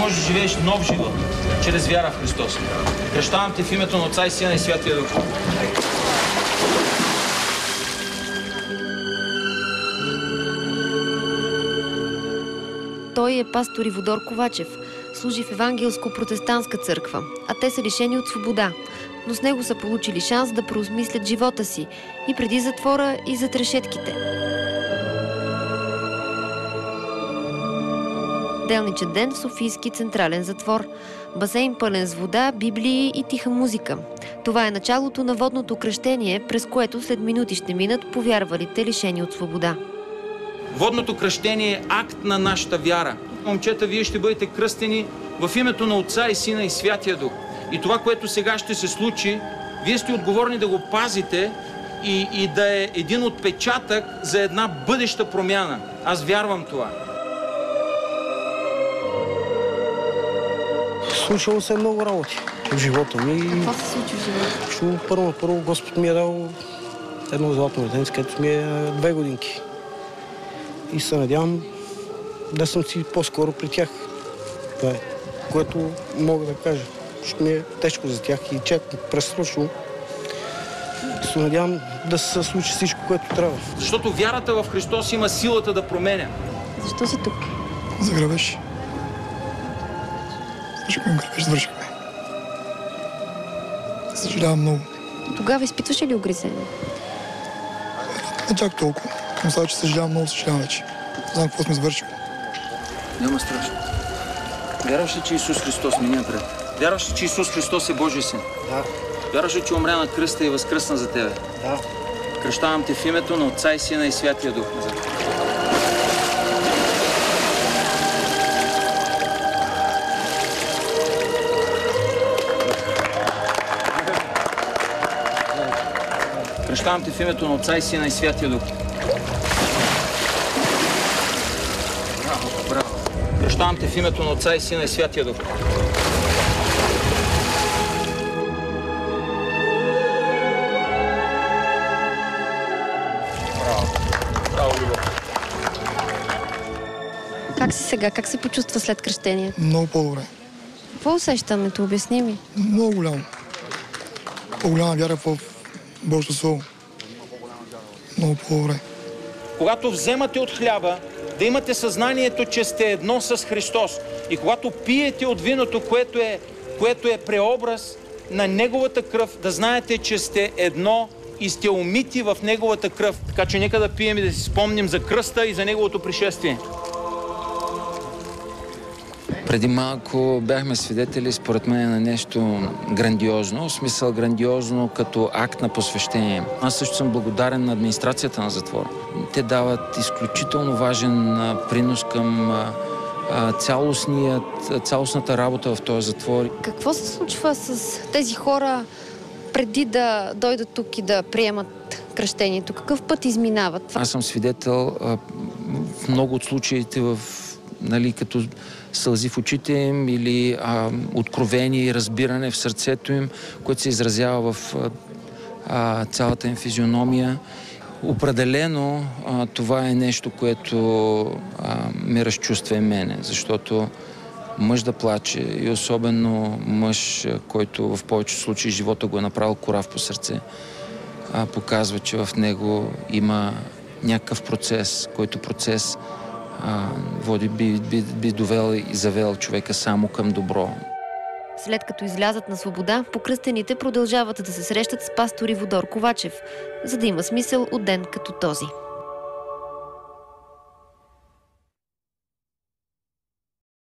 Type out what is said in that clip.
можеш да живееш нов живот чрез вяра в Христос. Кръщавам те в името на Отца и Сина и Святия Дух. Той е пастор Иводор Ковачев. Служи в евангелско-протестантска църква, а те са лишени от свобода. Но с него са получили шанс да преосмислят живота си и преди затвора, и зад решетките. Делничен ден в Софийски централен затвор. Басейн пълен с вода, библии и тиха музика. Това е началото на водното кръщение, през което след минути ще минат повярвалите лишени от свобода. Водното кръщение е акт на нашата вяра. Момчета, вие ще бъдете кръстени в името на Отца и Сина и Святия Дух. И това, което сега ще се случи, вие сте отговорни да го пазите и да е един отпечатък за една бъдеща промяна. Аз вярвам това. Случило се много работи в живота ми. Какво се случи в живота? Първо Господ ми е дал едно златно детенце, където ми е 2 годинки. И се надявам да съм си по-скоро при тях. Това е, което мога да кажа. Ще ми е тежко за тях и чак пресрочно. Се надявам да се случи всичко, което трябва. Защото вярата в Христос има силата да променя. Защо си тук? За грабеж. Свършихме. Съжалявам много. Тогава изпитваш ли огризение? Не чак толкова. Към сега, че съжалявам много, съжалявам вече. Знам какво сме свършили. Няма страшно. Вярваш ли, че Исус Христос мине напред? Вярваш ли, че Исус Христос е Божия син? Да. Вярваш ли, че умря на кръста и възкръсна за тебе? Да. Кръщавам те в името на Отца и Сина и Святия Дух. Кръщавам те в името на Отца и Сина и Святия Дух. Браво. Кръщавам те в името на Отца и Сина и Святия Дух. Браво, Любов. Как си сега? Как се почувства след кръщението? Много по-добре. Какво усещането? Обясни ми. Много голямо. По-голяма вяра в Божието Слово. Много по-добре. Когато вземате от хляба, да имате съзнанието, че сте едно с Христос. И когато пиете от виното, което е преобраз на Неговата кръв, да знаете, че сте едно и сте умити в Неговата кръв. Така че нека да пием и да си спомним за кръста и за Неговото пришествие. Преди малко бяхме свидетели, според мен, на нещо грандиозно, в смисъл грандиозно като акт на посвещение. Аз също съм благодарен на администрацията на затвора. Те дават изключително важен принос към цялостната работа в този затвор. Какво се случва с тези хора преди да дойдат тук и да приемат кръщението? Какъв път изминават? Аз съм свидетел в много от случаите като сълзи в очите им или откровение и разбиране в сърцето им, което се изразява в цялата им физиономия. Определено това е нещо, което ме разчувства и мене, защото мъж да плаче и особено мъж, който в повечето случаи живота го е направил корав по сърце, показва, че в него има някакъв процес, който процес би довел и завел човека само към добро. След като излязат на свобода, покръстените продължават да се срещат с пастор Иводор Ковачев, за да има смисъл от ден като този.